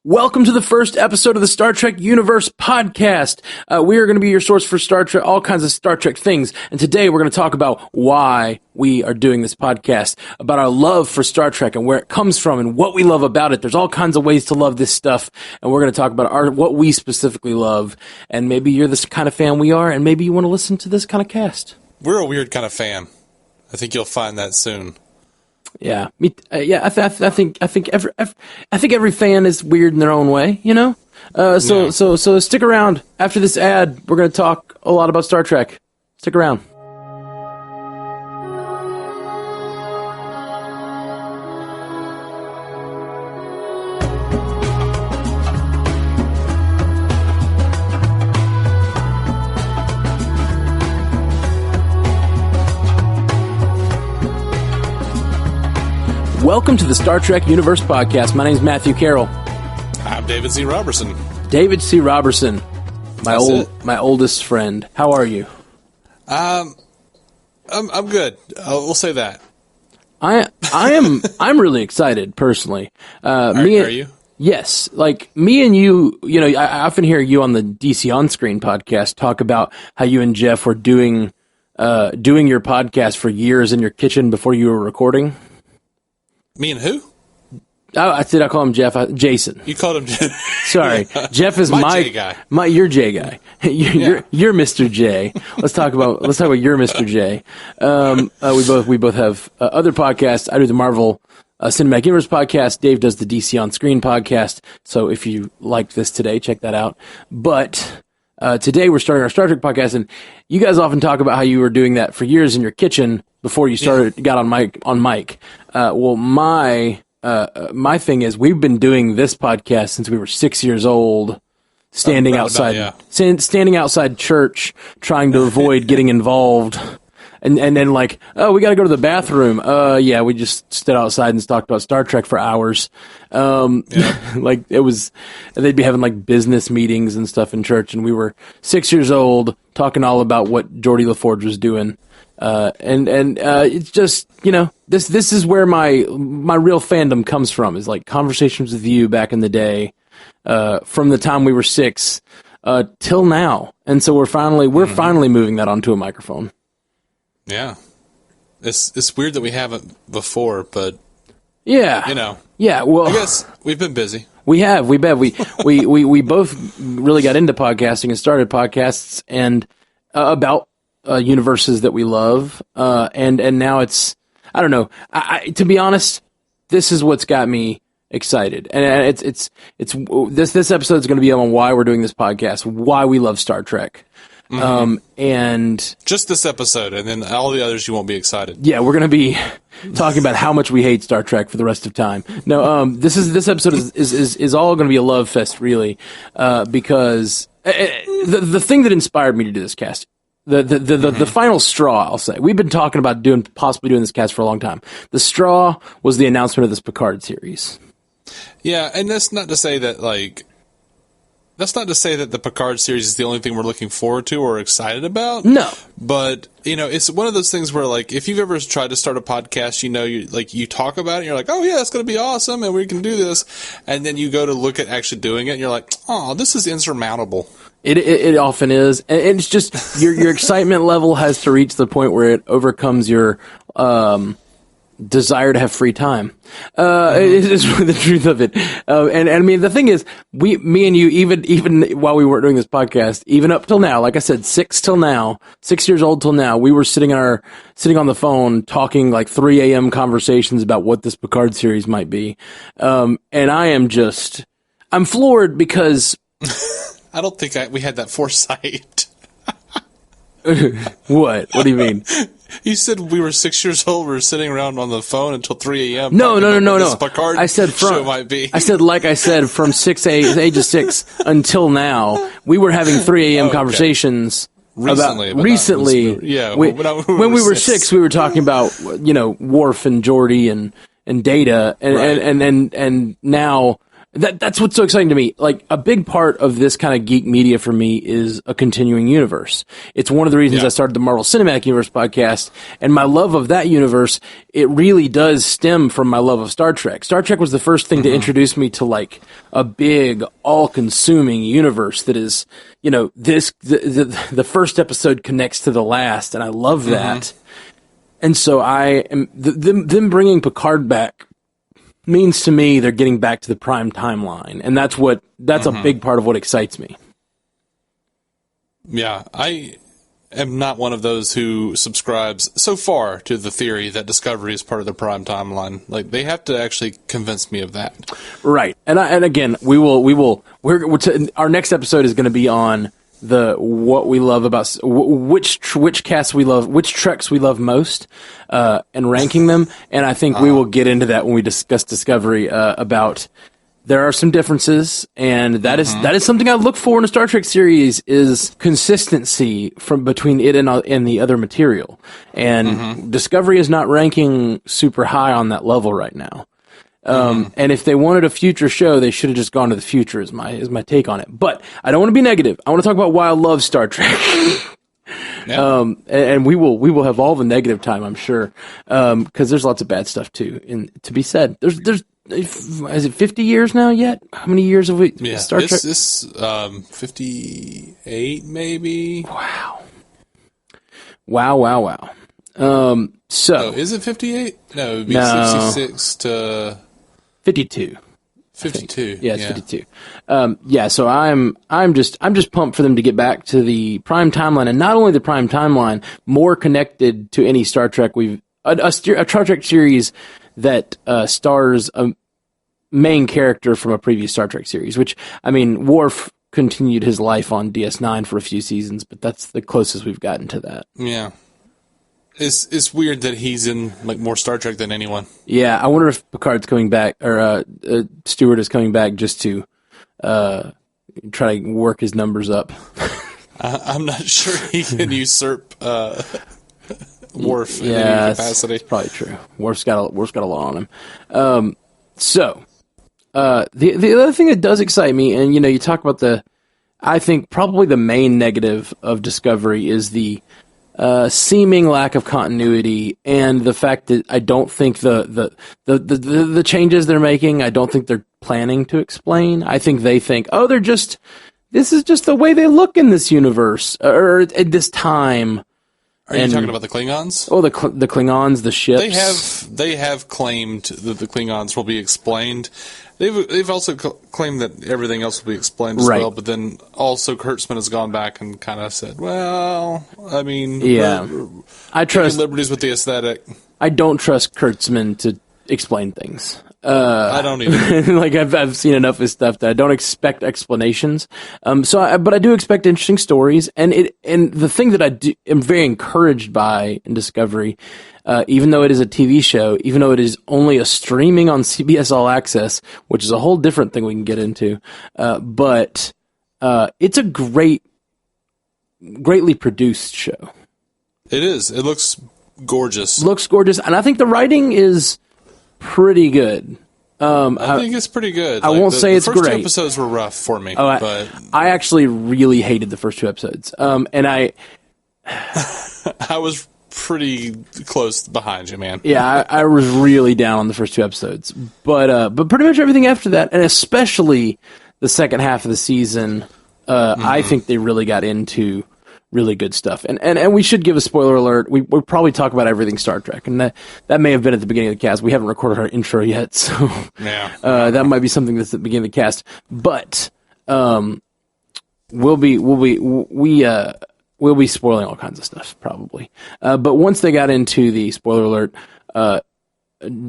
Welcome to the first episode of the Star Trek Universe podcast. We are going to be your source for Star Trek, all kinds of Star Trek things. And today we're going to talk about why we are doing this podcast, about our love for Star Trek and where it comes from and what we love about it. There's all kinds of ways to love this stuff. And we're going to talk about what we specifically love. And maybe you're this kind of fan we are, and maybe you want to listen to this kind of cast. We're a weird kind of fan. I think you'll find that soon. Yeah, I think every fan is weird in their own way, you know. So stick around. After this ad, we're going to talk a lot about Star Trek. Stick around. Welcome to the Star Trek Universe podcast. My name is Matthew Carroll. I'm David C. Robertson. David C. Robertson, my oldest friend. How are you? I'm good. We'll say that. I'm really excited personally. Are you? Yes, like me and you. You know, I often hear you on the DC On Screen podcast talk about how you and Jeff were doing your podcast for years in your kitchen before you were recording. Me and who? I call him Jeff. Jason. You called him Jeff. Sorry. Jeff is my J guy. Your J guy. You're Mr. J. Let's talk about your Mr. J. We both have other podcasts. I do the Marvel Cinematic Universe podcast. Dave does the DC On Screen podcast. So if you liked this today, check that out. But today we're starting our Star Trek podcast, and you guys often talk about how you were doing that for years in your kitchen before you got on mic. Well, my thing is we've been doing this podcast since we were 6 years old, standing outside church, trying to avoid getting involved. And then like, oh, we got to go to the bathroom. Yeah, we just stood outside and talked about Star Trek for hours. Like it was, they'd be having like business meetings and stuff in church, and we were 6 years old talking all about what Geordi LaForge was doing. It's just, you know, this is where my real fandom comes from, is like conversations with you back in the day, from the time we were 6, till now. And so we're finally moving that onto a microphone. Yeah. It's weird that we haven't before, but yeah, you know, yeah, well, I guess we've been busy. We both really got into podcasting and started podcasts and, about, universes that we love, and now it's, I don't know. To be honest, this is what's got me excited, and it's this episode is going to be on why we're doing this podcast, why we love Star Trek, and just this episode, and then all the others you won't be excited. Yeah, we're going to be talking about how much we hate Star Trek for the rest of time. No, this episode is all going to be a love fest, really, because the thing that inspired me to do this cast. The final straw, I'll say. We've been talking about possibly doing this cast for a long time. The straw was the announcement of this Picard series. Yeah, and that's not to say that the Picard series is the only thing we're looking forward to or excited about. No. But, you know, it's one of those things where, like, if you've ever tried to start a podcast, you know, you talk about it, and you're like, oh, yeah, it's going to be awesome, and we can do this. And then you go to look at actually doing it, and you're like, oh, this is insurmountable. It often is, and it's just your excitement level has to reach the point where it overcomes your desire to have free time. It is the truth of it. And I mean, the thing is, me and you, even while we weren't doing this podcast, even up till now, like I said, 6 years old till now, we were sitting on the phone talking like 3 a.m. conversations about what this Picard series might be. And I'm floored because. I don't think we had that foresight. What? What do you mean? You said we were 6 years old. We were sitting around on the phone until 3 a.m. No. Picard I said show might be. I said from age of 6 until now, we were having 3 a.m. conversations. Recently. When we were 6, we were talking about, you know, Worf and Geordi and Data, and now That's what's so exciting to me. Like, a big part of this kind of geek media for me is a continuing universe. It's one of the reasons I started the Marvel Cinematic Universe podcast, and my love of that universe, it really does stem from my love of Star Trek. Star Trek was the first thing to introduce me to, like, a big, all-consuming universe that is, you know, the first episode connects to the last, and I love that. And so them bringing Picard back means to me they're getting back to the prime timeline, and that's a big part of what excites me. Yeah, I am not one of those who subscribes so far to the theory that Discovery is part of the prime timeline. Like, they have to actually convince me of that. Right, and again, our next episode is going to be on what we love about which casts we love, which Treks we love most, and ranking them. And I think we will get into that when we discuss Discovery. About there are some differences, and that is something I look for in a Star Trek series is consistency from between it and the other material. And Discovery is not ranking super high on that level right now. And if they wanted a future show, they should have just gone to the future is my take on it. But I don't want to be negative. I want to talk about why I love Star Trek. And we will have all the negative time, I'm sure. Cause there's lots of bad stuff too, to be said. There's, is it 50 years now yet? How many years have we, Star Trek? This, 58 maybe. Wow. So. Is it 58? No, it would be 66 to 52. 52. Yeah, it's 52. So I'm just pumped for them to get back to the prime timeline, and not only the prime timeline, more connected to any Star Trek a Star Trek series that stars a main character from a previous Star Trek series, which, I mean, Worf continued his life on DS9 for a few seasons, but that's the closest we've gotten to that. Yeah. It's weird that he's in like more Star Trek than anyone. Yeah, I wonder if Picard's coming back, or Stewart is coming back just to try to work his numbers up. I'm not sure he can usurp Worf in any capacity. That's probably true. Worf's got a lot on him. The other thing that does excite me, and you talk about I think probably the main negative of Discovery is the seeming lack of continuity, and the fact that I don't think the changes they're making, I don't think they're planning to explain. I think they think, this is just the way they look in this universe, or at this time. Are you talking about the Klingons? Oh, the Klingons, the ships. They have claimed that the Klingons will be explained. They've also claimed that everything else will be explained as well. But then also Kurtzman has gone back and kind of said, "Well, I mean, I trust liberties with the aesthetic." I don't trust Kurtzman to explain things. I don't either. Like I've seen enough of his stuff that I don't expect explanations. But I do expect interesting stories, and the thing that I am very encouraged by in Discovery, even though it is a TV show, even though it is only a streaming on CBS All Access, which is a whole different thing we can get into, but it's a greatly produced show. It is. It looks gorgeous. And I think the writing is pretty good. I think it's pretty good. I won't say it's great. The first 2 episodes were rough for me. But I actually really hated the first 2 episodes. And I was pretty close behind you, man. Yeah, I was really down on the first 2 episodes. But pretty much everything after that, and especially the second half of the season, I think they really got into really good stuff. And we should give a spoiler alert. We'll probably talk about everything Star Trek, and that may have been at the beginning of the cast. We haven't recorded our intro yet, so that might be something that's at the beginning of the cast. But we'll be spoiling all kinds of stuff probably. But once they got into the spoiler alert,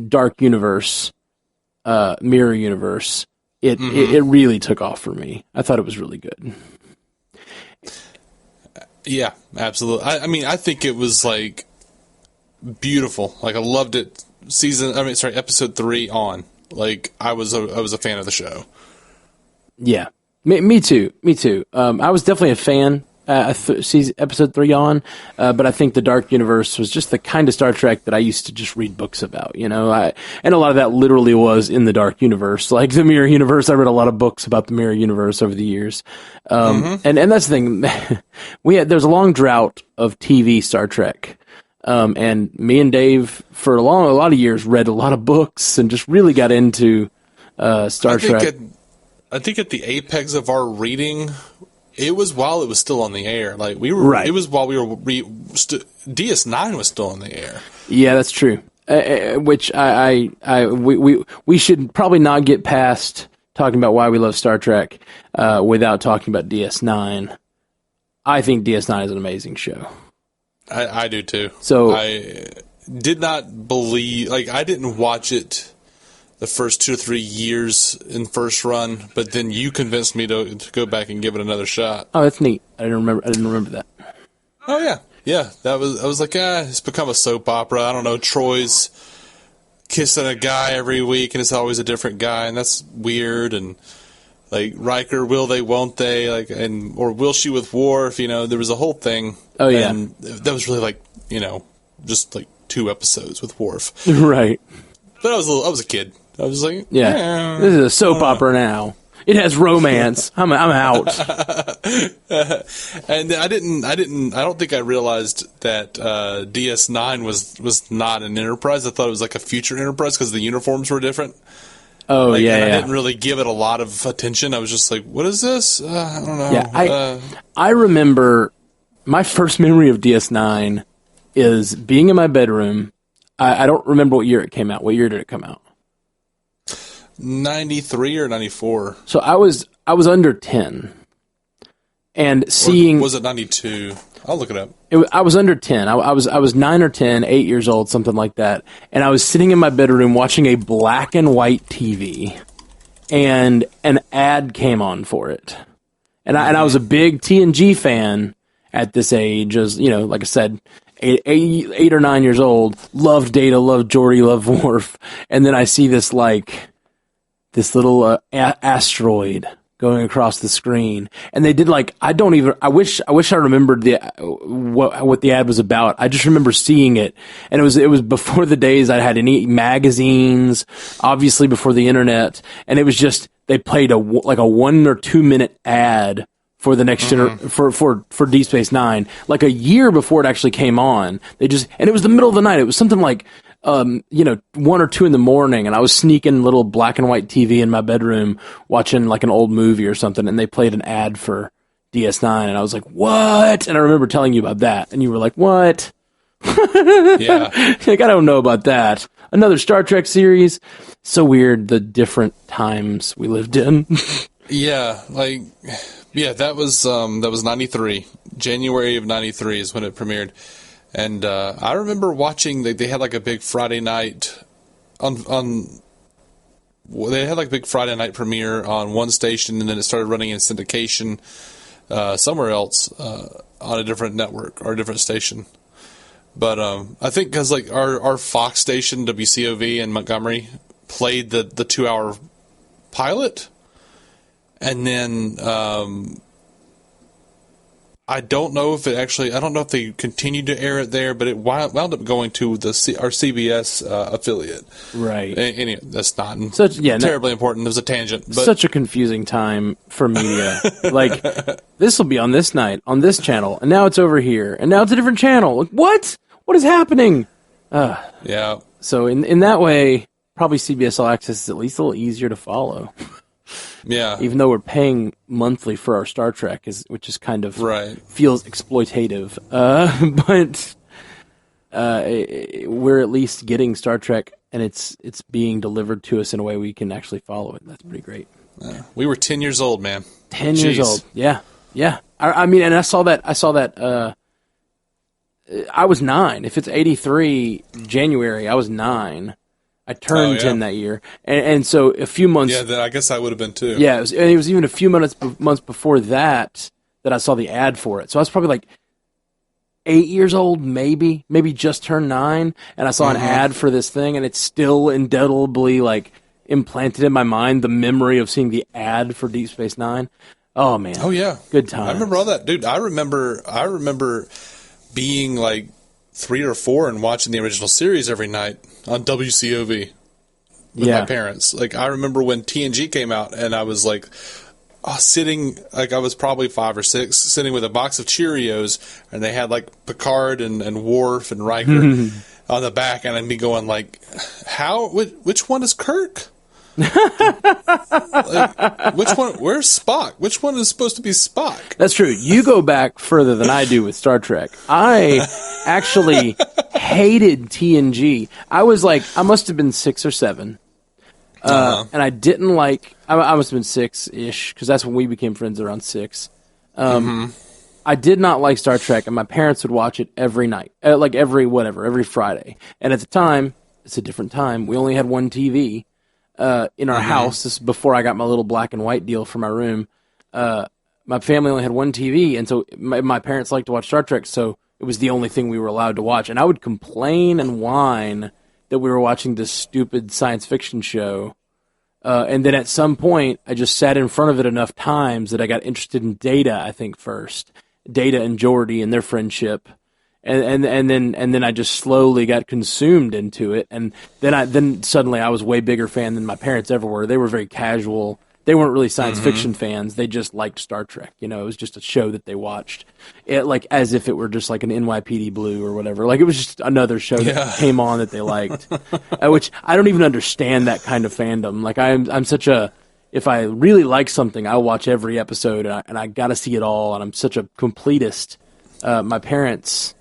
dark universe, mirror universe, it really took off for me. I thought it was really good. Yeah, absolutely. I mean, I think it was like beautiful. Like I loved it. Episode 3 on. Like I was a fan of the show. Yeah, me too. I was definitely a fan season episode 3 on, but I think the Dark Universe was just the kind of Star Trek that I used to just read books about, and a lot of that literally was in the Dark Universe, like the Mirror Universe. I read a lot of books about the Mirror Universe over the years, and that's the thing. There's a long drought of TV Star Trek. And me and Dave, for a lot of years, read a lot of books and just really got into Star Trek. I think at the apex of our reading, it was while it was still on the air. Like we were, right. It was while we were DS9 was still on the air. Yeah, that's true. Which we should probably not get past talking about why we love Star Trek without talking about DS9. I think DS9 is an amazing show. I do too. So I did not believe, I didn't watch it the first 2 or 3 years in first run, but then you convinced me to go back and give it another shot. Oh, that's neat. I didn't remember that. Oh yeah. Yeah. I was like, it's become a soap opera. I don't know, Troy's kissing a guy every week and it's always a different guy, and that's weird. And like Riker, will they, won't they? Or will she with Worf? There was a whole thing. Oh yeah. And that was really just 2 episodes with Worf. Right. But I was a kid. I was like, yeah. This is a soap opera now. It has romance. I'm out. And I don't think I realized that DS9 was not an Enterprise. I thought it was like a future Enterprise because the uniforms were different. Oh, I yeah. didn't really give it a lot of attention. I was just like, what is this? I don't know. Yeah, I remember my first memory of DS9 is being in my bedroom. I don't remember what year it came out. What year did it come out? 93 or 94. So I was under 10. And seeing... Or was it 92? I'll look it up. I was under 10. I was 9 or 10, 8 years old, something like that. And I was sitting in my bedroom watching a black and white TV. And an ad came on for it. And I was a big TNG fan at this age. As like I said, 8 or 9 years old. Loved Data, loved Geordi, loved Worf. And then I see this little asteroid going across the screen, and they did I wish I remembered what the ad was about. I just remember seeing it, and it was before the days I had any magazines, obviously before the internet, and it was just they played a 1 or 2 minute ad for the next for Deep Space Nine, like a year before it actually came on. And it was the middle of the night. It was something like 1 or 2 in the morning, and I was sneaking little black and white TV in my bedroom watching like an old movie or something, and they played an ad for DS9, and I was like, what? And I remember telling you about that, and you were like, what? Yeah. I don't know about that. Another Star Trek series. So weird, the different times we lived in. Yeah, that was 93. January of 93 is when it premiered. And I remember watching. They had a big Friday night they had a big Friday night premiere on one station, and then it started running in syndication somewhere else on a different network or a different station. But I think because our Fox station WCOV in Montgomery played the 2-hour pilot, and then. I don't know if they continued to air it there, but it wound up going to our CBS affiliate. Right. Anyway, that's not terribly important. There was a tangent. But. Such a confusing time for media. This will be on this night, on this channel, and now it's over here, and now it's a different channel. What? What is happening? Yeah. So in that way, probably CBS All Access is at least a little easier to follow. Yeah. Even though we're paying monthly for our Star Trek, which is kind of feels exploitative, but we're at least getting Star Trek, and it's being delivered to us in a way we can actually follow it. That's pretty great. We were 10 years old, man. 10 years old. Yeah. I mean, and I saw that. I was 9. If it's 83 January, I was 9. I turned 10 that year, and so a few months. Yeah, then I guess I would have been too. Yeah, it was even a few months before that I saw the ad for it. So I was probably 8 years old, maybe just turned 9, and I saw an ad for this thing, and it's still indelibly implanted in my mind the memory of seeing the ad for Deep Space Nine. Oh man. Oh yeah. Good times. I remember all that, dude. I remember being like 3 or 4 and watching the original series every night on WCOV with my parents. Like, I remember when TNG came out, and I was like sitting, like I was probably 5 or 6, sitting with a box of Cheerios, and they had like Picard and Worf and Riker on the back, and I'd be going like, which one is Kirk? Like, which one? Where's Spock? Which one is supposed to be Spock? That's true. You go back further than I do with Star Trek. I actually hated TNG. I was like, I must have been 6 or 7. And I didn't like, I must have been 6-ish, because that's when we became friends, around 6. I did not like Star Trek, and my parents would watch it every night, like every Friday. And at the time, it's a different time, we only had one TV. In our house, this is before I got my little black and white deal for my room. My family only had one TV, and so my parents liked to watch Star Trek, so it was the only thing we were allowed to watch. And I would complain and whine that we were watching this stupid science fiction show. And then at some point, I just sat in front of it enough times that I got interested in Data, I think, first. Data and Geordi and their friendship. And then I just slowly got consumed into it, and then suddenly I was a way bigger fan than my parents ever were. They were very casual. They weren't really science fiction fans. They just liked Star Trek. You know, it was just a show that they watched, like as if it were just like an NYPD Blue or whatever. Like it was just another show that came on that they liked, which I don't even understand that kind of fandom. Like I'm such a, if I really like something, I'll watch every episode, and I got to see it all. And I'm such a completist. My parents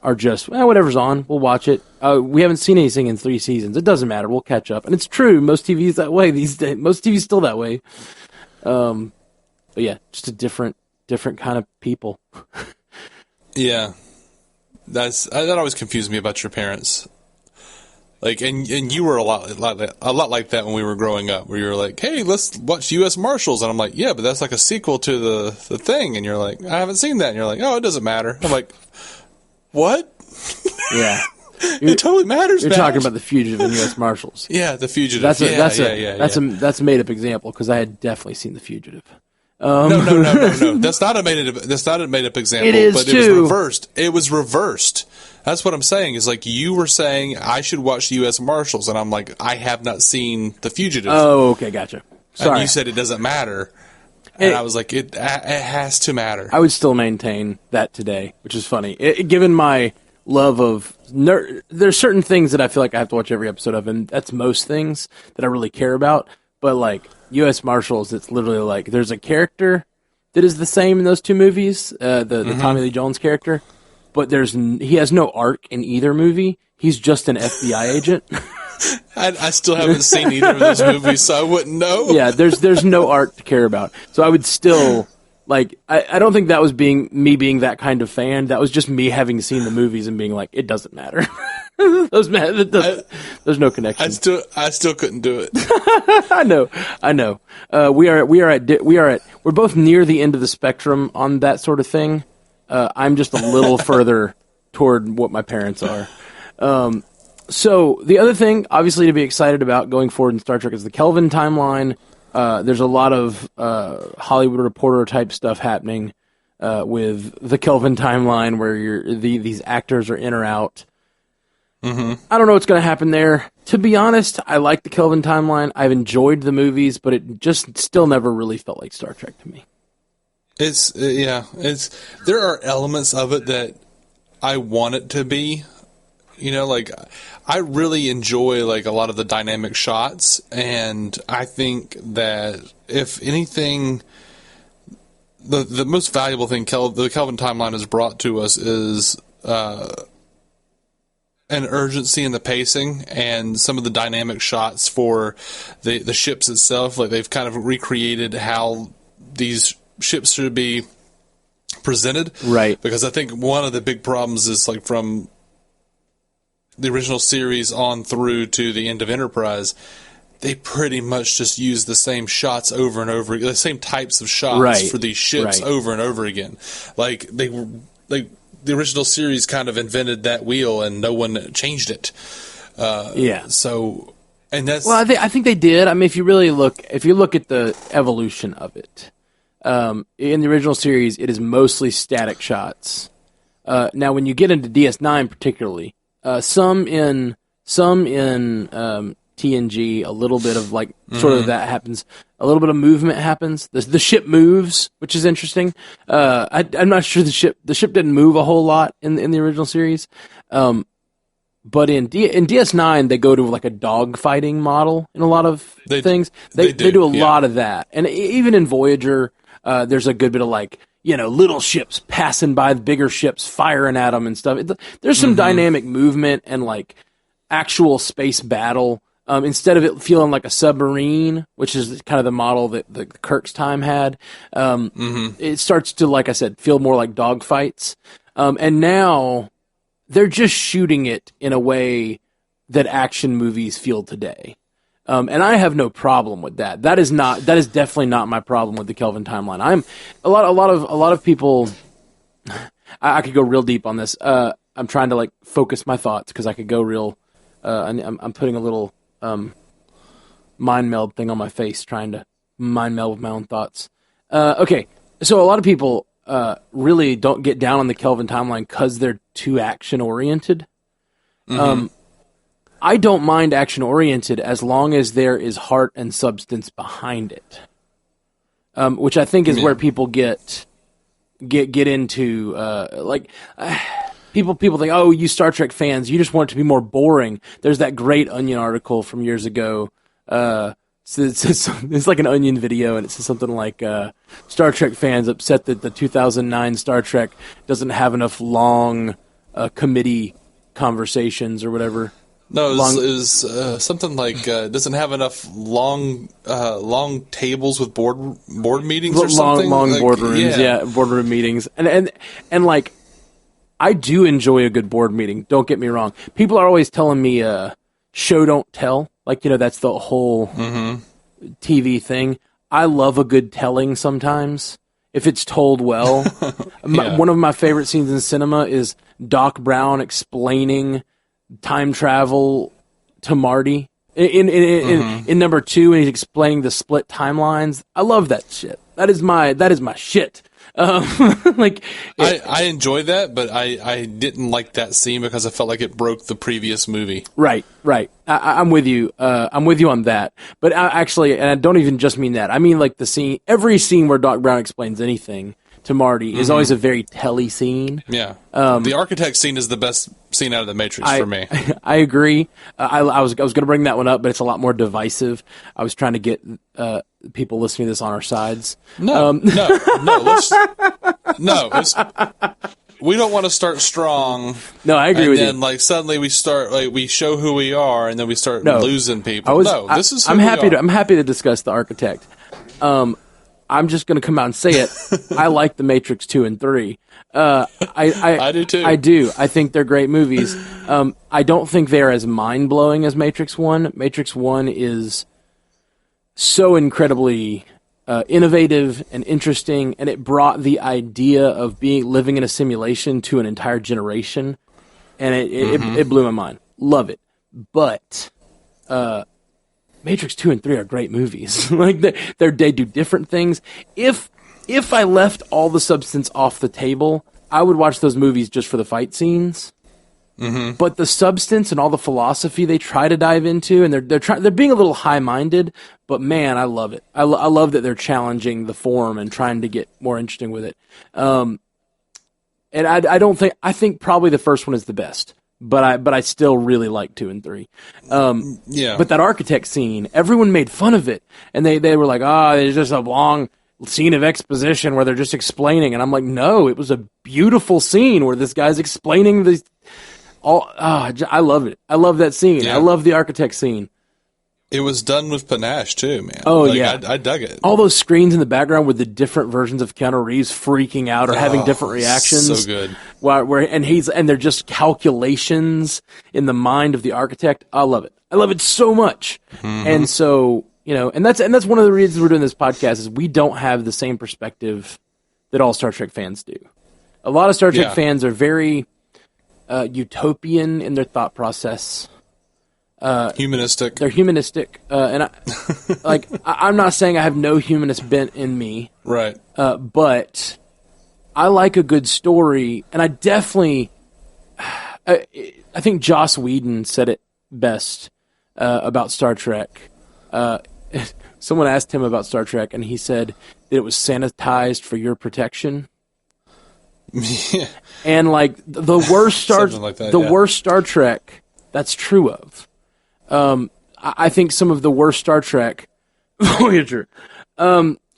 are just, well, whatever's on, we'll watch it. We haven't seen anything in 3 seasons. It doesn't matter. We'll catch up. And it's true. Most TV's that way these days. Most TV's still that way. But yeah, just a different kind of people. Yeah. That always confused me about your parents. Like, and you were a lot like that when we were growing up, where you were like, hey, let's watch U.S. Marshals. And I'm like, yeah, but that's like a sequel to the thing. And you're like, I haven't seen that. And you're like, oh, it doesn't matter. I'm like, what? Yeah. It totally matters. You're talking about The Fugitive and U.S. Marshals. Yeah, The Fugitive. That's a made up example, because I had definitely seen The Fugitive. No. That's not a made up example. It is, but too. It was reversed. It was reversed. That's what I'm saying. Is like, you were saying I should watch the U.S. Marshals, and I'm like, I have not seen The Fugitive. Oh, okay, gotcha. Sorry. And you said it doesn't matter. And I was like, it has to matter. I would still maintain that today, which is funny. Given my love of there's certain things that I feel like I have to watch every episode of, and that's most things that I really care about. But like U.S. Marshals, it's literally like there's a character that is the same in those 2 movies, the Tommy Lee Jones character, but he has no arc in either movie. He's just an FBI agent. I still haven't seen either of those movies, so I wouldn't know. Yeah, there's no arc to care about. So I would still, like, I don't think that was me being that kind of fan. That was just me having seen the movies and being like, it doesn't matter. There's no connection. I still couldn't do it. I know. We're both near the end of the spectrum on that sort of thing. I'm just a little further toward what my parents are. So the other thing, obviously, to be excited about going forward in Star Trek is the Kelvin timeline. There's a lot of Hollywood Reporter type stuff happening with the Kelvin timeline, where these actors are in or out. I don't know what's going to happen there. To be honest, I like the Kelvin timeline. I've enjoyed the movies, but it just still never really felt like Star Trek to me. There are elements of it that I want it to be. You know, like, I really enjoy, like, a lot of the dynamic shots, and I think that, if anything, the most valuable thing the Kelvin timeline has brought to us is an urgency in the pacing and some of the dynamic shots for the ships itself. Like, they've kind of recreated how these ships should be presented. Right. Because I think one of the big problems is, like, from the original series on through to the end of Enterprise, they pretty much just use the same shots over and over, the same types of shots for these ships over and over again. Like, the original series kind of invented that wheel, and no one changed it. So, and that's, well, I think they did. I mean, if you look at the evolution of it, In the original series, it is mostly static shots. Now, when you get into DS9 particularly, some in TNG, a little bit of like sort of that happens. A little bit of movement happens. The ship moves, which is interesting. I'm not sure the ship didn't move a whole lot in the original series. But in DS9, they go to like a dog fighting model in a lot of things. They do a lot of that, and even in Voyager, there's a good bit of like little ships passing by the bigger ships, firing at them and stuff. There's some dynamic movement and like actual space battle. Instead of it feeling like a submarine, which is kind of the model that the Kirk's time had, it starts to, like I said, feel more like dogfights. And now they're just shooting it in a way that action movies feel today. And I have no problem with that. That is definitely not my problem with the Kelvin timeline. A lot of people. I could go real deep on this. I'm trying to like focus my thoughts because I could go real. I'm putting a little mind meld thing on my face, trying to mind meld with my own thoughts. Okay, so a lot of people really don't get down on the Kelvin timeline because they're too action oriented. I don't mind action oriented as long as there is heart and substance behind it, which I think is where people get into People think, oh, you Star Trek fans, you just want it to be more boring. There's that great Onion article from years ago. It's like an Onion video, and it says something like, Star Trek fans upset that the 2009 Star Trek doesn't have enough long committee conversations or whatever. No, it was something like doesn't have enough long tables with board meetings or something. Long boardrooms, boardroom meetings, and like. I do enjoy a good board meeting. Don't get me wrong. People are always telling me, show don't tell. Like, that's the whole TV thing. I love a good telling sometimes, if it's told well. One of my favorite scenes in cinema is Doc Brown explaining time travel to Marty. In number 2, and he's explaining the split timelines. I love that shit. That is my shit. I enjoy that, but I didn't like that scene because I felt like it broke the previous movie. Right. I'm with you. I'm with you on that. But actually, and I don't even just mean that. I mean like every scene where Doc Brown explains anything to Marty is always a very telly scene. Yeah. The architect scene is the best scene out of The Matrix for me. I agree. I was going to bring that one up, but it's a lot more divisive. I was trying to get people listening to this on our sides. No. We don't want to start strong. No, I agree with you. And then, like, suddenly we start, like, we show who we are, and then we start losing people. This is who we are. I'm happy to discuss the architect. I'm just going to come out and say it. I like The Matrix 2 and 3. I do too. I do. I think they're great movies. I don't think they're as mind-blowing as Matrix 1. Matrix 1 is so incredibly innovative and interesting, and it brought the idea of living in a simulation to an entire generation, and it blew my mind. Love it. But Matrix 2 and 3 are great movies. Like they do different things. If I left all the substance off the table, I would watch those movies just for the fight scenes. But the substance and all the philosophy they try to dive into, and they're being a little high-minded, but man, I love it. I love that they're challenging the form and trying to get more interesting with it. And I think probably the first one is the best. But I still really like 2 and 3. But that architect scene, everyone made fun of it, and they were like, there's just a long scene of exposition where they're just explaining, and I'm like, no, it was a beautiful scene where this guy's explaining the. I love it. I love that scene. Yeah. I love the architect scene. It was done with panache too, man. Oh, yeah. I dug it. All those screens in the background with the different versions of Keanu Reeves freaking out or having different reactions. So good. And they're just calculations in the mind of the architect. I love it. I love it so much. And so, and that's one of the reasons we're doing this podcast is we don't have the same perspective that all Star Trek fans do. A lot of Star Trek fans are very utopian in their thought process. Humanistic. They're humanistic, and I'm not saying I have no humanist bent in me, Right. but I like a good story, and I definitely, I think Joss Whedon said it best about Star Trek. Someone asked him about Star Trek, and he said that it was sanitized for your protection. Yeah. And like the worst worst Star Trek, that's true of. I think some of the worst Star Trek Voyager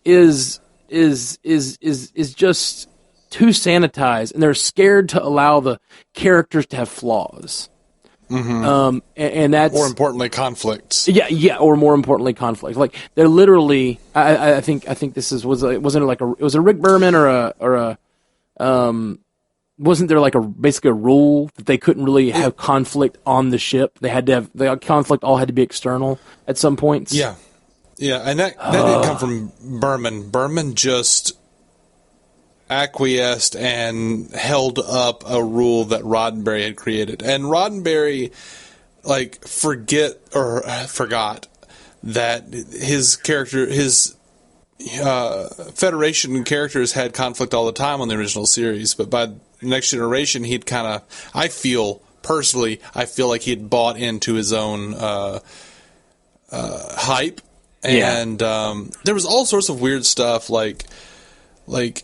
is just too sanitized, and they're scared to allow the characters to have flaws. Mm-hmm. And that's more importantly, conflicts. Yeah, or more importantly, conflict. Like they're literally. I think this was a Rick Berman or a wasn't there like basically a rule that they couldn't really have conflict on the ship? They had to have the conflict all had to be external at some points. Yeah, and that didn't come from Berman. Berman just acquiesced and held up a rule that Roddenberry had created, and Roddenberry forgot that his Federation characters had conflict all the time on the original series, but by Next Generation, he'd kind of, I feel like he had bought into his own hype, and there was all sorts of weird stuff, like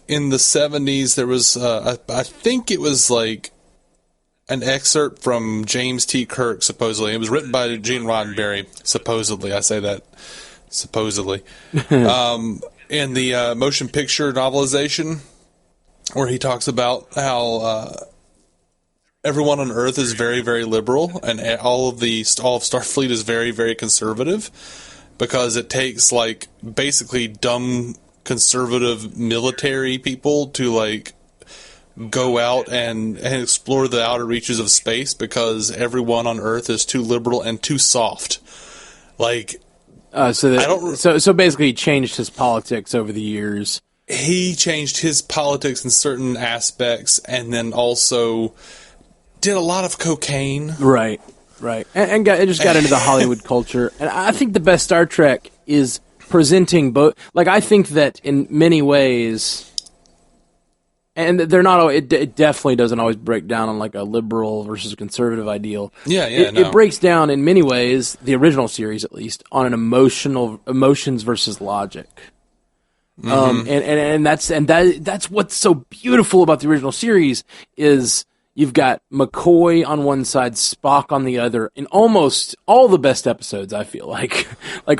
in the 70s, there was, I think it was like an excerpt from James T. Kirk, supposedly. It was written by Gene Roddenberry, supposedly. I say that, supposedly. In the motion picture novelization, where he talks about how everyone on Earth is very, very liberal, and all of Starfleet is very, very conservative, because it takes like basically dumb conservative military people to like go out and explore the outer reaches of space, because everyone on Earth is too liberal and too soft. Like, so basically, he changed his politics over the years. He changed his politics in certain aspects, and then also did a lot of cocaine. Right, and it just got into the Hollywood culture. And I think the best Star Trek is presenting both. Like, I think that in many ways, and they're not. It definitely doesn't always break down on like a liberal versus a conservative ideal. It breaks down in many ways, the original series at least, on an emotions versus logic. Mm-hmm. That's what's so beautiful about the original series is you've got McCoy on one side, Spock on the other, in almost all the best episodes. I feel like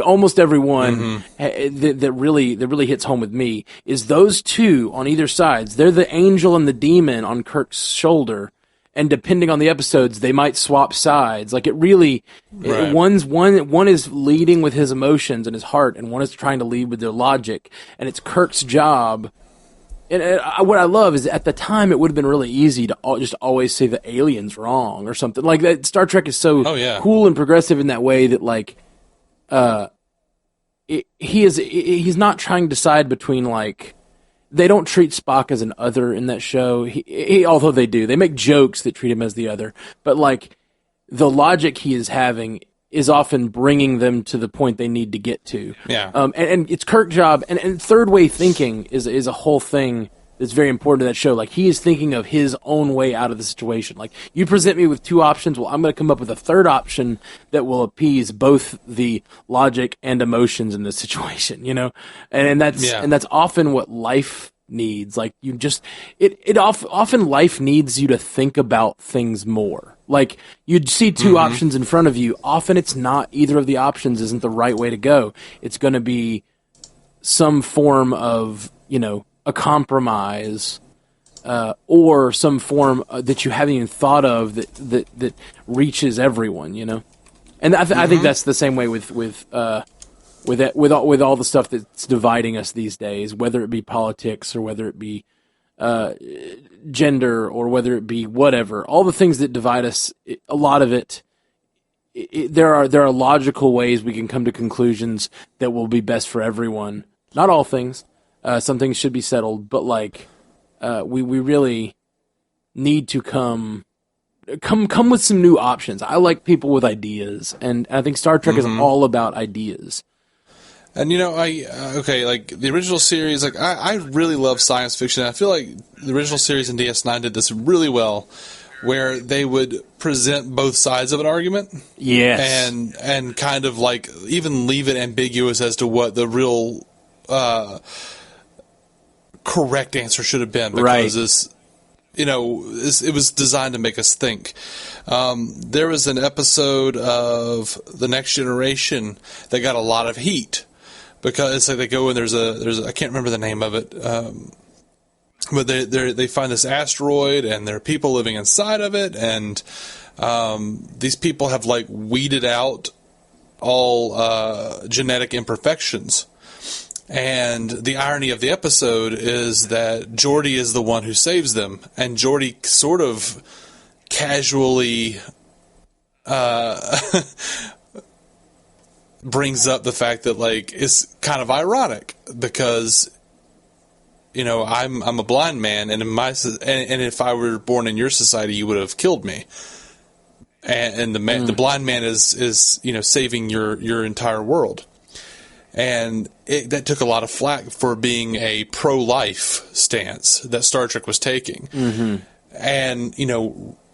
almost every one that really hits home with me is those two on either sides. They're the angel and the demon on Kirk's shoulder, and depending on the episodes, they might swap sides. Like it really, one is leading with his emotions and his heart, and one is trying to lead with their logic. And it's Kirk's job. And what I love is at the time it would have been really easy to just always say the alien's wrong or something like that. Star Trek is so cool and progressive in that way that like, he's not trying to decide between like. They don't treat Spock as an other in that show. He although they do, they make jokes that treat him as the other. But like the logic he is having is often bringing them to the point they need to get to. Yeah. And it's Kirk's job. And third way thinking is a whole thing that's very important to that show. Like he is thinking of his own way out of the situation. Like you present me with two options. Well, I'm going to come up with a third option that will appease both the logic and emotions in this situation, you know? And that's often what life needs. Like you just, often life needs you to think about things more. Like you'd see two options in front of you. Often it's not either of the options isn't the right way to go. It's going to be some form of, you know, a compromise, or some form that you haven't even thought of that reaches everyone, you know. And I think that's the same way with all the stuff that's dividing us these days, whether it be politics or whether it be gender or whether it be whatever. All the things that divide us, a lot of it, there are logical ways we can come to conclusions that will be best for everyone. Not all things. Some things should be settled, but like we really need to come. come with some new options. I like people with ideas, and I think Star Trek is all about ideas. And like the original series, like I really love science fiction. I feel like the original series in DS9 did this really well, where they would present both sides of an argument, yes, and kind of like even leave it ambiguous as to what the real correct answer should have been, because it was designed to make us think. There was an episode of The Next Generation that got a lot of heat because it's like they go and there's a I can't remember the name of it, but they find this asteroid and there are people living inside of it, and these people have like weeded out all genetic imperfections. And the irony of the episode is that Geordi is the one who saves them, and Geordi sort of casually brings up the fact that, like, it's kind of ironic because, I'm a blind man, and and if I were born in your society, you would have killed me. And the blind man is saving your entire world. And that took a lot of flack for being a pro-life stance that Star Trek was taking. Mm-hmm. And,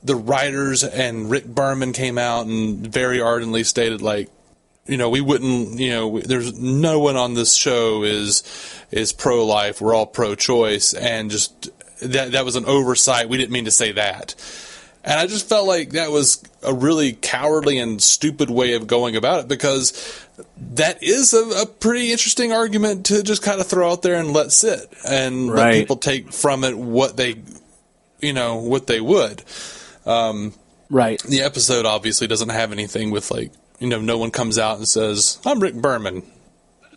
the writers and Rick Berman came out and very ardently stated, like, we wouldn't, there's no one on this show is pro-life. We're all pro-choice. And just that was an oversight. We didn't mean to say that. And I just felt like that was a really cowardly and stupid way of going about it, because that is a pretty interesting argument to just kind of throw out there and let sit and let people take from it what they would. Right. The episode obviously doesn't have anything with, like, no one comes out and says, I'm Rick Berman.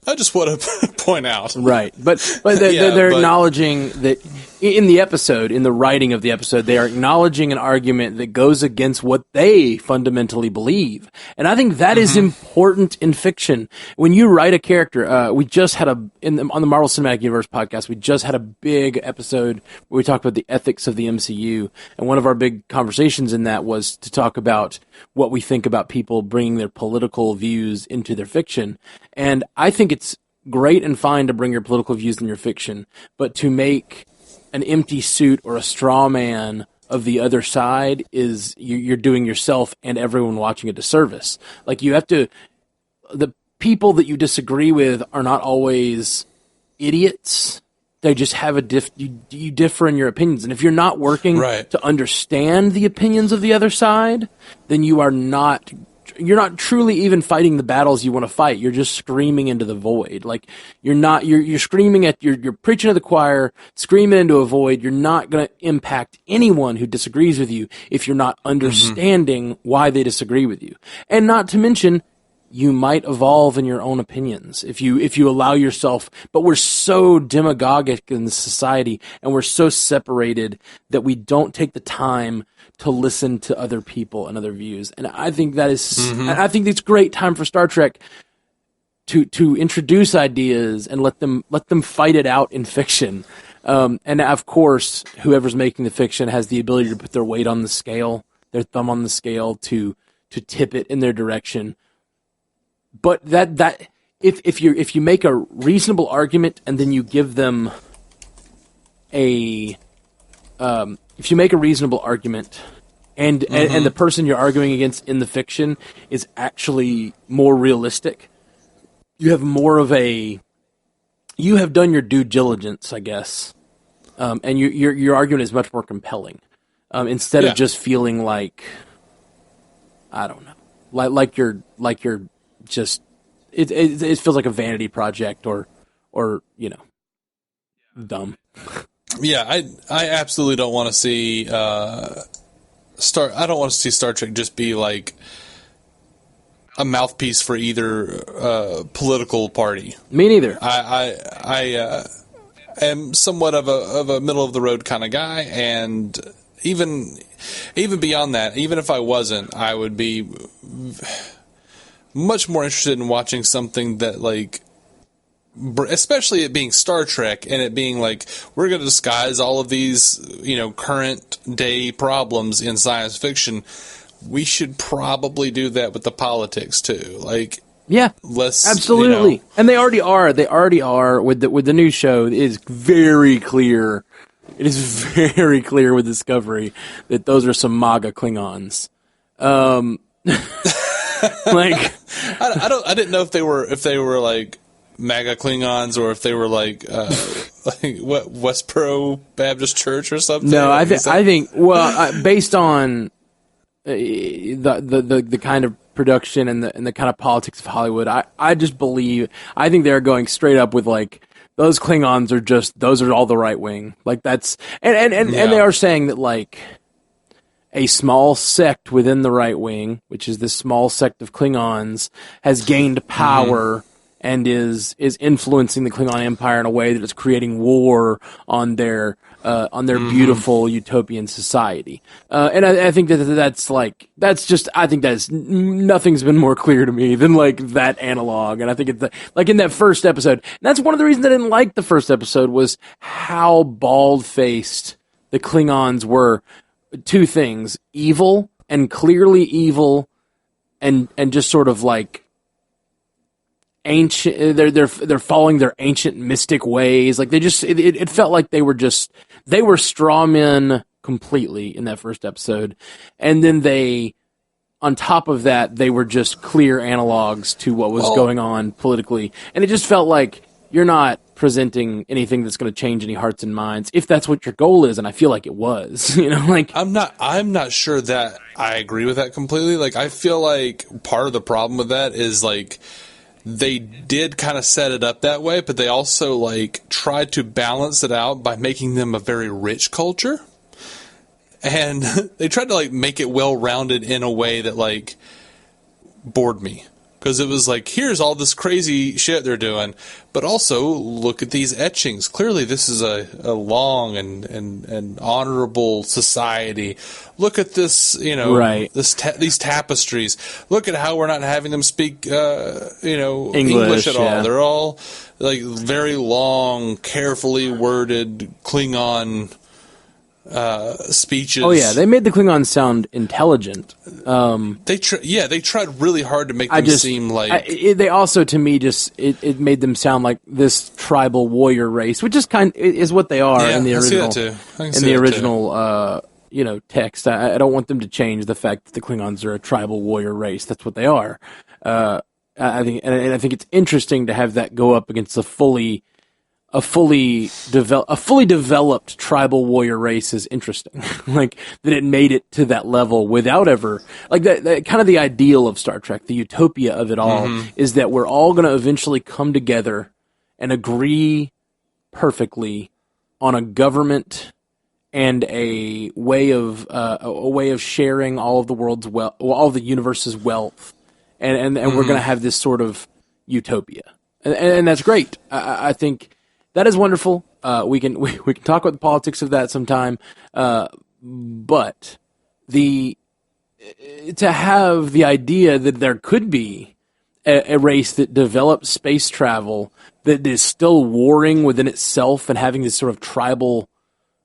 I just want to point out. Right. But they're acknowledging that in the episode, in the writing of the episode, they are acknowledging an argument that goes against what they fundamentally believe. And I think that is important in fiction. When you write a character, we just had on the Marvel Cinematic Universe podcast, we just had a big episode where we talked about the ethics of the MCU. And one of our big conversations in that was to talk about what we think about people bringing their political views into their fiction. And I think it's great and fine to bring your political views in your fiction, but to make an empty suit or a straw man of the other side is you're doing yourself and everyone watching a disservice. Like, you have to, the people that you disagree with are not always idiots. They just have you differ in your opinions. And if you're not working to understand the opinions of the other side, then you're not truly even fighting the battles you want to fight. You're just screaming into the void. Like, you're screaming you're preaching to the choir, screaming into a void. You're not going to impact anyone who disagrees with you if you're not understanding why they disagree with you. And not to mention, you might evolve in your own opinions if you allow yourself. But we're so demagogic in this society, and we're so separated that we don't take the time to listen to other people and other views. And I think that is, I think it's a great time for Star Trek to introduce ideas and let them fight it out in fiction. And of course, whoever's making the fiction has the ability to put their weight on the scale, their thumb on the scale to tip it in their direction. But that if you make a reasonable argument and then you give them if you make a reasonable argument and the person you're arguing against in the fiction is actually more realistic, you have done your due diligence, I guess, and your argument is much more compelling instead of just feeling like, I don't know, like you're just it feels like a vanity project or dumb. Yeah, I absolutely don't want to see I don't want to see Star Trek just be like a mouthpiece for either political party. Me neither. I am somewhat of a middle of the road kind of guy, and even beyond that, even if I wasn't, I would be much more interested in watching something that, like, especially it being Star Trek and it being like, we're going to disguise all of these, current day problems in science fiction. We should probably do that with the politics too. Like, yeah, absolutely. And they already are. They already are with the new show. It is very clear. It is very clear with Discovery that those are some MAGA Klingons. Like, I didn't know if they were like MAGA Klingons or if they were like what, Westboro Baptist Church or something. No, I think based on the kind of production and the kind of politics of Hollywood, I think they're going straight up with like, those Klingons are those are all the right wing. Like that's and they are saying that like a small sect within the right wing, which is this small sect of Klingons, has gained power and is influencing the Klingon Empire in a way that is creating war on their beautiful utopian society. And I think nothing's been more clear to me than like that analog. And I think it's like in that first episode, and that's one of the reasons I didn't like the first episode was how bald-faced the Klingons were. Two things: evil and clearly evil, and just sort of like ancient. They're following their ancient mystic ways. Like it felt like they were straw men completely in that first episode, and then on top of that, they were just clear analogs to what was going on politically, and it just felt like you're not presenting anything that's going to change any hearts and minds, if that's what your goal is, and I feel like it was. Like I'm not sure that I agree with that completely. Like I feel like part of the problem with that is like they did kind of set it up that way, but they also like tried to balance it out by making them a very rich culture. And they tried to like make it well-rounded in a way that like bored me. Because it was like, here's all this crazy shit they're doing, but also look at these etchings. Clearly, this is a long and honorable society. Look at this, right. These tapestries. Look at how we're not having them speak, English at all. Yeah. They're all like very long, carefully worded Klingon speeches. Oh yeah, they made the Klingons sound intelligent. They tried really hard to make them seem like they also, to me, it made them sound like this tribal warrior race, which is what they are in the original. Text. I don't want them to change the fact that the Klingons are a tribal warrior race. That's what they are. I think it's interesting to have that go up against a fully developed tribal warrior race is interesting. Like that it made it to that level without ever like that kind of the ideal of Star Trek, the utopia of it all is that we're all going to eventually come together and agree perfectly on a government and a way of sharing all of the world's all of the universe's wealth, and we're going to have this sort of utopia, and that's great. I think that is wonderful. We can talk about the politics of that sometime, but to have the idea that there could be a race that develops space travel that is still warring within itself and having this sort of tribal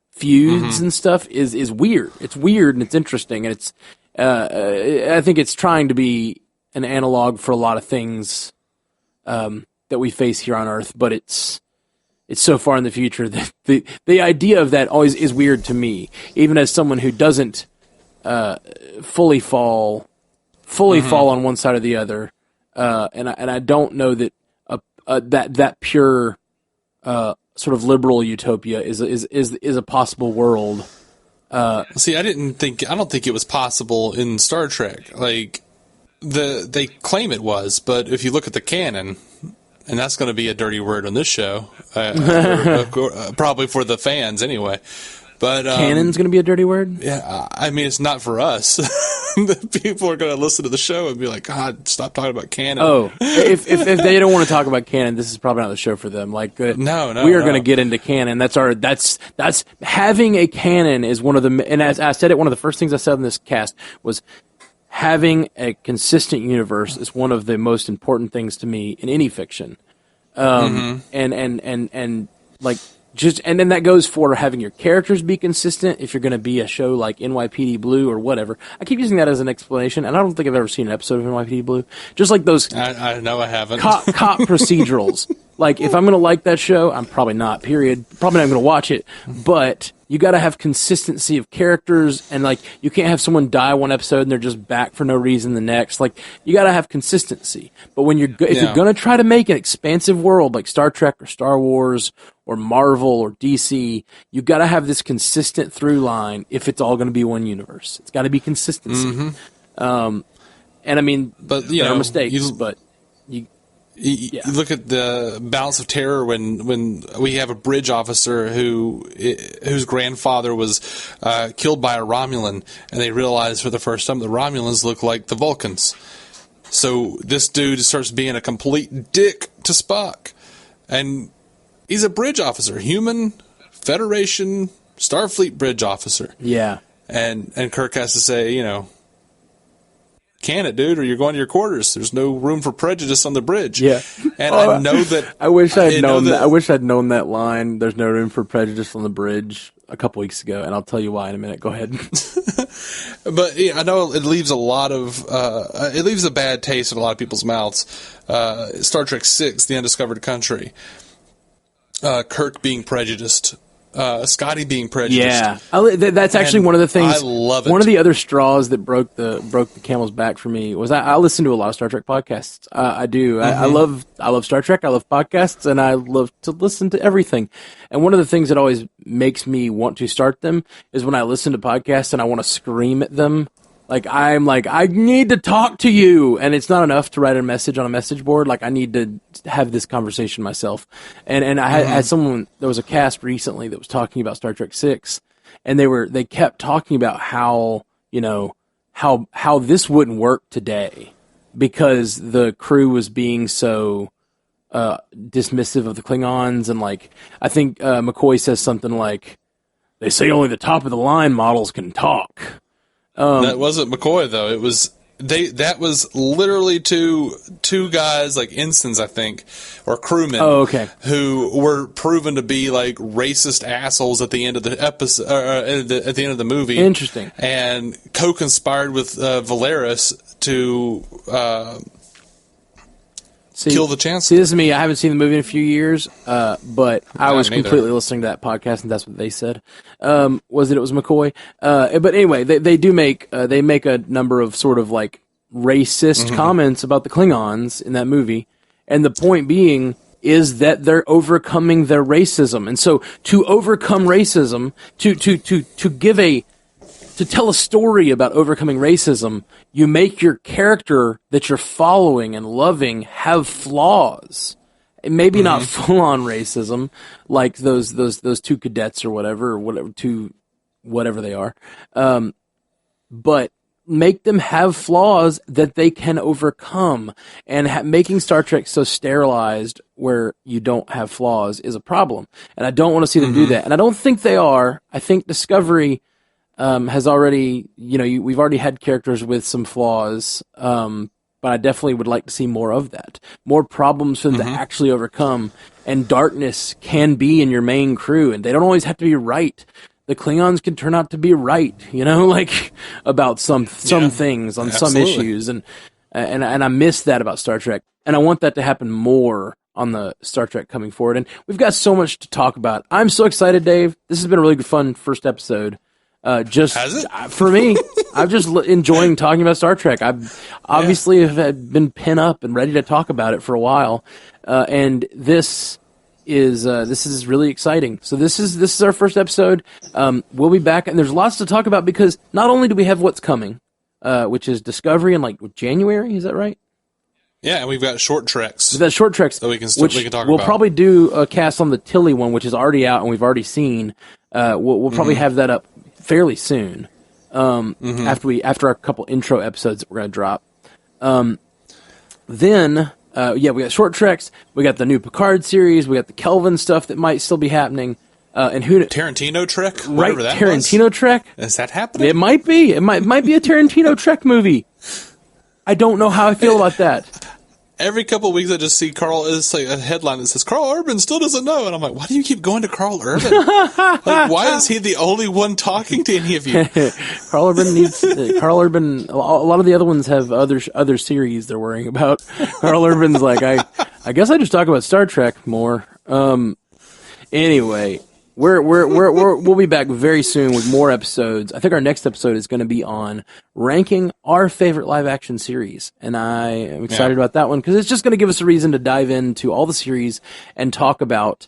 feuds and stuff is weird. It's weird and it's interesting, and it's I think it's trying to be an analog for a lot of things that we face here on Earth, but it's so far in the future that the idea of that always is weird to me, even as someone who doesn't fully fall on one side or the other, and I don't know that that pure sort of liberal utopia is a possible world. See, I don't think it was possible in Star Trek. Like they claim it was, but if you look at the canon. And that's going to be a dirty word on this show, probably for the fans anyway. But canon's going to be a dirty word? Yeah, I mean, it's not for us. The people are going to listen to the show and be like, God, stop talking about canon. Oh, if they don't want to talk about canon, this is probably not the show for them. Like, no, we are going to get into canon. That's having a canon is one of the, and as I said it, one of the first things I said in this cast was having a consistent universe is one of the most important things to me in any fiction. And like just, and then that goes for having your characters be consistent. If you're going to be a show like NYPD Blue or whatever, I keep using that as an explanation, and I don't think I've ever seen an episode of NYPD Blue. Just like those, I know I haven't. cop procedurals. Like, if I'm going to like that show, I'm probably not, period. Probably not going to watch it. But you got to have consistency of characters, and, like, you can't have someone die one episode and they're just back for no reason the next. Like, you got to have consistency. But when you're if you're going to try to make an expansive world like Star Trek or Star Wars or Marvel or DC, you got to have this consistent through line if it's all going to be one universe. It's got to be consistency. And, I mean, but, there are mistakes, but you... You look at the Balance of Terror when we have a bridge officer whose grandfather was killed by a Romulan, and they realize for the first time the Romulans look like the Vulcans. So this dude starts being a complete dick to Spock, and he's a bridge officer, human Federation Starfleet bridge officer. Yeah, and Kirk has to say, can it, dude, or you're going to your quarters. There's no room for prejudice on the bridge. Yeah. And I know that... I wish I'd known that. I wish I'd known that line, there's no room for prejudice on the bridge, a couple weeks ago, and I'll tell you why in a minute. Go ahead. But yeah, I know it leaves a lot of... it leaves a bad taste in a lot of people's mouths. Star Trek VI, The Undiscovered Country. Kirk being prejudiced. Scotty being prejudiced. Yeah, that's actually one of the things. I love it. One of the other straws that broke the camel's back for me was I listen to a lot of Star Trek podcasts. I do. I love Star Trek. I love podcasts, and I love to listen to everything. And one of the things that always makes me want to start them is when I listen to podcasts and I want to scream at them. Like, I'm like, I need to talk to you. And it's not enough to write a message on a message board. Like, I need to have this conversation myself. And I had someone, there was a cast recently that was talking about Star Trek VI. And they kept talking about how, how this wouldn't work today because the crew was being so dismissive of the Klingons. And, like, I think McCoy says something like, they say only the top of the line models can talk. That wasn't McCoy though. It was that was literally two guys, like ensigns, I think, or crewmen. Oh, okay. Who were proven to be like racist assholes at the end of the episode, at the end of the movie. Interesting. And co-conspired with Valeris to kill the Chancellor. See, this is me. I haven't seen the movie in a few years, but I was completely listening to that podcast, and that's what they said. It was McCoy? But anyway, they do make they make a number of sort of like racist comments about the Klingons in that movie, and the point being is that they're overcoming their racism, and so to overcome racism, to tell a story about overcoming racism, you make your character that you're following and loving have flaws. And maybe not full-on racism, like those two cadets or whatever they are. But make them have flaws that they can overcome. And making Star Trek so sterilized where you don't have flaws is a problem. And I don't want to see them do that. And I don't think they are. I think Discovery... has already, we've already had characters with some flaws, but I definitely would like to see more of that. More problems for them to actually overcome, and darkness can be in your main crew, and they don't always have to be right. The Klingons can turn out to be right, like about some things on some issues, and I miss that about Star Trek, and I want that to happen more on the Star Trek coming forward, and we've got so much to talk about. I'm so excited, Dave. This has been a really good, fun first episode. For me, I'm just enjoying talking about Star Trek. I've obviously have been pinned up and ready to talk about it for a while, and this is really exciting. So this is our first episode. We'll be back, and there's lots to talk about because not only do we have what's coming, which is Discovery in like January. Is that right? Yeah, and we've got short treks. We've got short treks that we can talk about. We'll probably do a cast on the Tilly one, which is already out and we've already seen. We'll probably have that up fairly soon, after our couple intro episodes that we're going to drop. Then we got short treks, we got the new Picard series, we got the Kelvin stuff that might still be happening, and who Tarantino Trek, right? That Tarantino Trek, is that happening? It might be. It might be a Tarantino Trek movie. I don't know how I feel about that. every couple of weeks I just see Carl, it's like a headline that says Carl Urban still doesn't know. And I'm like, why do you keep going to Carl Urban? Like, why is he the only one talking to any of you? Carl Urban needs, Carl Urban, a lot of the other ones have other series they're worrying about. Carl Urban's like, I guess I just talk about Star Trek more. Anyway, we'll be back very soon with more episodes. I think our next episode is going to be on ranking our favorite live action series. And I am excited about that one because it's just going to give us a reason to dive into all the series and talk about,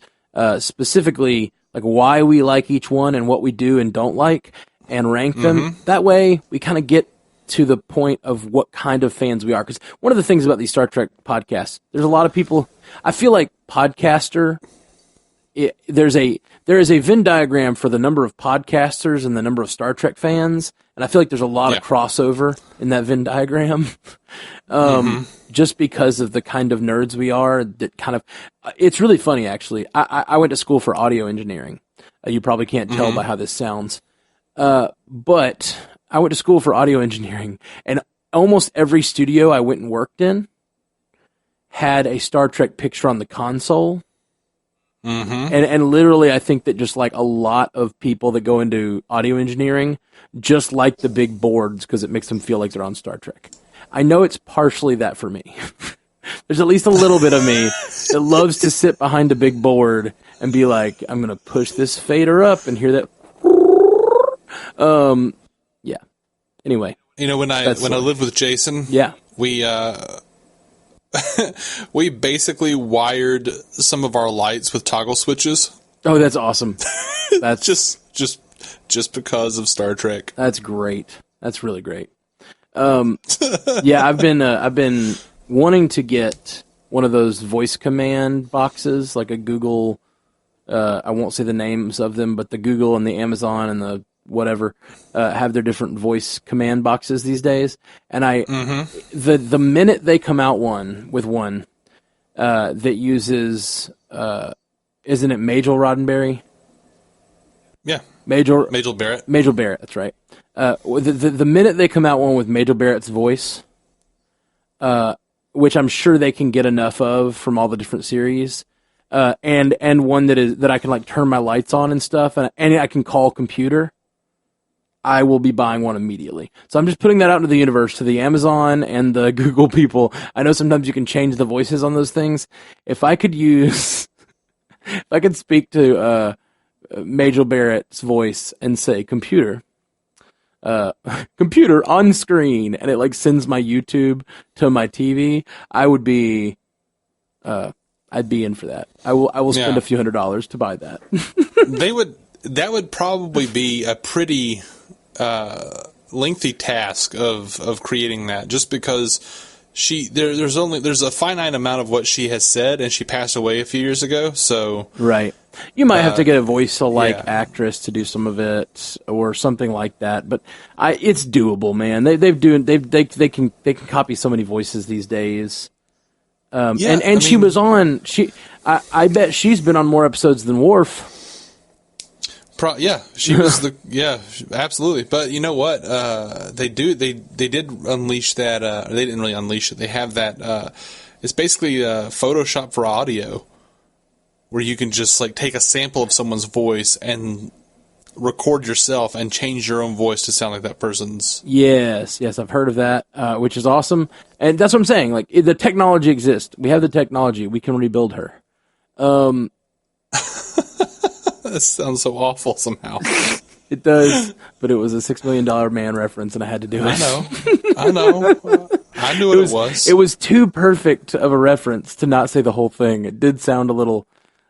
specifically like why we like each one and what we do and don't like and rank them. That way we kind of get to the point of what kind of fans we are. Because one of the things about these Star Trek podcasts, there's a lot of people, I feel like podcaster, there is a Venn diagram for the number of podcasters and the number of Star Trek fans, and I feel like there's a lot of crossover in that Venn diagram, just because of the kind of nerds we are. That kind of, it's really funny actually. I went to school for audio engineering. You probably can't tell by how this sounds, but I went to school for audio engineering, and almost every studio I went and worked in had a Star Trek picture on the console. And literally, I think that just like a lot of people that go into audio engineering just like the big boards because it makes them feel like they're on Star Trek. I know it's partially that for me. There's at least a little bit of me that loves to sit behind a big board and be like, I'm going to push this fader up and hear that. Yeah. Anyway. You know, when I lived with Jason, we basically wired some of our lights with toggle switches. Oh, that's awesome. That's just because of Star Trek. That's great. That's really great. Yeah, I've been wanting to get one of those voice command boxes, like a Google. I won't say the names of them, but the Google and the Amazon and the whatever have their different voice command boxes these days. And the minute they come out with one that uses isn't it Majel Roddenberry? Yeah, Majel Barrett. Majel Barrett, that's right. The minute they come out one with Majel Barrett's voice, which I'm sure they can get enough of from all the different series. And one that I can like turn my lights on and stuff, and I can call computer. I will be buying one immediately. So I'm just putting that out into the universe to the Amazon and the Google people. I know sometimes you can change the voices on those things. If I could speak to Majel Barrett's voice and say computer on screen, and it like sends my YouTube to my TV, I would be. I'd be in for that. I will spend a few $100s to buy that. That would probably be a pretty lengthy task of creating that, just because there's a finite amount of what she has said, and she passed away a few years ago. So right, you might have to get a voice-alike actress to do some of it or something like that. But it's doable, man. They can copy so many voices these days. She was on. I bet she's been on more episodes than Worf. She was absolutely. But you know what? They did unleash that. They didn't really unleash it. They have that. It's basically Photoshop for audio, where you can just like take a sample of someone's voice and record yourself and change your own voice to sound like that person's. Yes, I've heard of that, which is awesome. And that's what I'm saying. Like, the technology exists. We have the technology. We can rebuild her. That sounds so awful somehow. It does, but it was a $6 Million Man reference, and I had to do it. I know. I knew what it was. It was too perfect of a reference to not say the whole thing. It did sound a little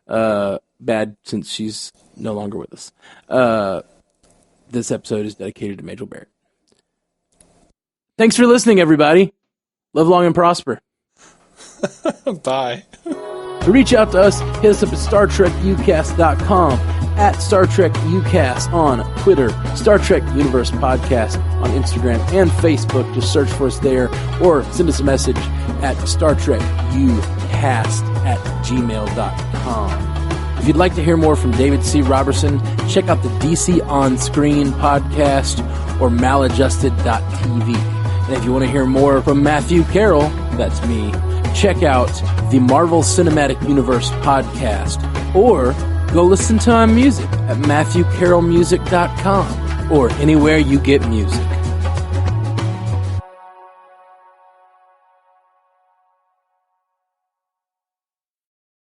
bad since she's no longer with us. This episode is dedicated to Majel Barrett. Thanks for listening, everybody. Live long and prosper. Bye. To reach out to us, hit us up at StarTrekUcast.com, at StarTrekUcast on Twitter, Star Trek Universe Podcast on Instagram and Facebook. Just search for us there, or send us a message at StarTrekUcast@gmail.com. If you'd like to hear more from David C. Robertson, check out the DC On Screen podcast or maladjusted.tv. And if you want to hear more from Matthew Carroll, that's me, check out the Marvel Cinematic Universe podcast, or go listen to my music at MatthewCarrollmusic.com or anywhere you get music.